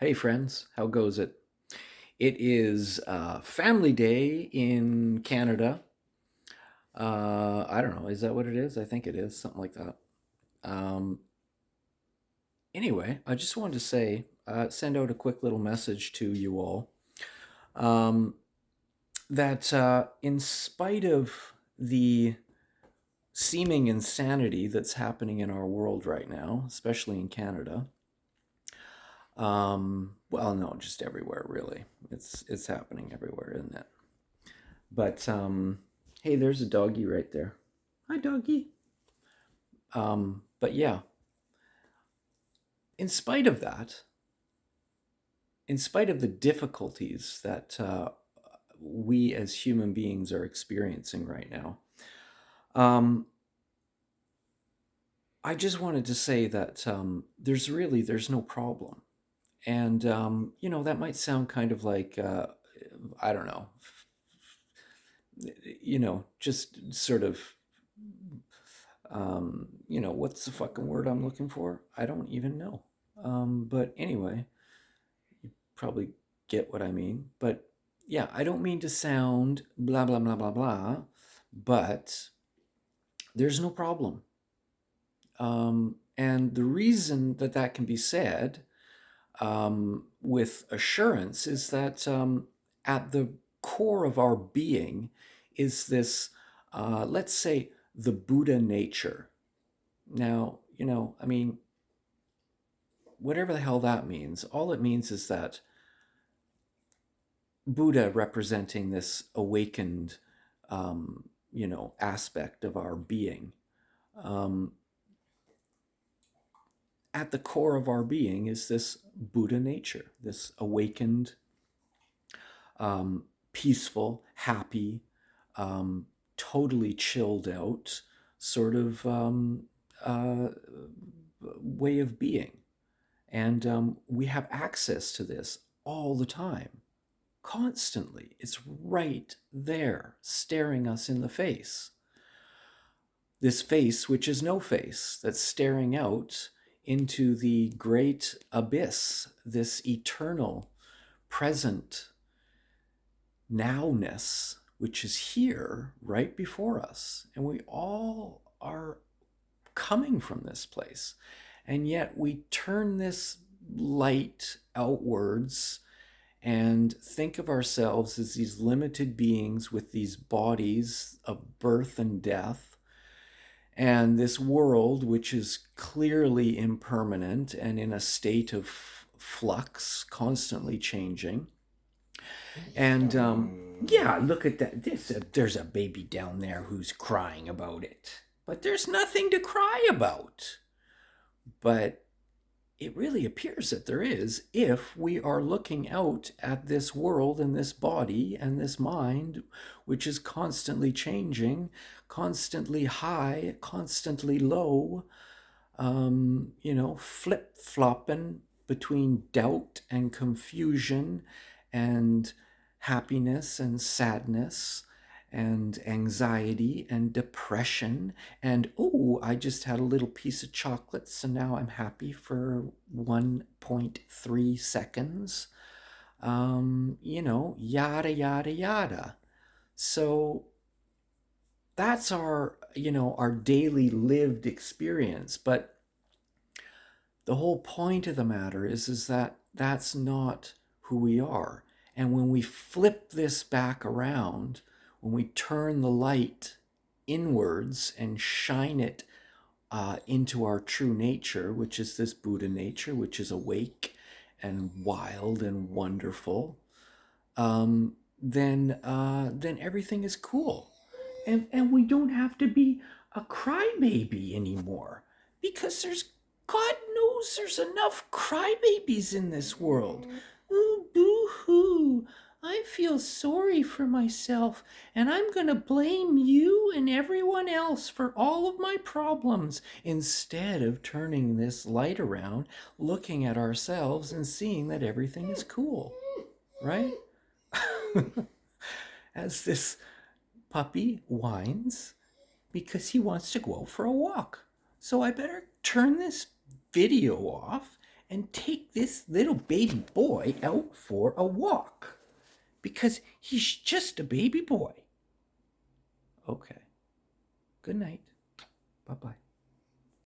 Hey friends, how goes it? It is Family Day in Canada. I don't know, is that what it is? I think it is, something like that. Um, anyway, I just wanted to say, send out a quick little message to you all um, that in spite of the seeming insanity that's happening in our world right now, especially in Canada, well, no, just everywhere, really. It's happening everywhere, isn't it? But hey, there's a doggy right there. Hi, doggy. But yeah, in spite of that, in spite of the difficulties that we as human beings are experiencing right now, um, I just wanted to say that there's no problem, and that might sound kind of like I don't know, just sort of what's the fucking word I'm looking for? I don't even know. But anyway, probably get what I mean. But yeah, I don't mean to sound blah, blah, blah, blah, blah, but there's no problem. And the reason that that can be said with assurance is that at the core of our being is this, let's say, the Buddha nature. Now, I mean, whatever the hell that means, all it means is that Buddha representing this awakened, aspect of our being. Um, at the core of our being is this Buddha nature, this awakened, peaceful, happy, totally chilled out sort of uh, way of being. And we have access to this all the time, constantly. It's right there, staring us in the face. This face, which is no face, that's staring out into the great abyss, this eternal, present nowness, which is here right before us. And we all are coming from this place. And yet we turn this light outwards and think of ourselves as these limited beings with these bodies of birth and death, and this world, which is clearly impermanent and in a state of flux, constantly changing. And yeah, look at that. There's a baby down there who's crying about it. But there's nothing to cry about. But it really appears that there is if we are looking out at this world and this body and this mind, which is constantly changing, constantly high, constantly low, flip flopping between doubt and confusion and happiness and sadness and anxiety and depression and oh, I just had a little piece of chocolate, so now I'm happy for 1.3 seconds. Yada yada yada. So that's our daily lived experience. But the whole point of the matter is that that's not who we are. And when we flip this back around, when we turn the light inwards and shine it into our true nature, which is this Buddha nature, which is awake and wild and wonderful, then everything is cool, and we don't have to be a crybaby anymore, because God knows there's enough crybabies in this world. Ooh, boo hoo. I feel sorry for myself, and I'm going to blame you and everyone else for all of my problems, instead of turning this light around, looking at ourselves and seeing that everything is cool, right? As this puppy whines because he wants to go out for a walk. So I better turn this video off and take this little baby boy out for a walk because he's just a baby boy. Okay. Good night. Bye-bye.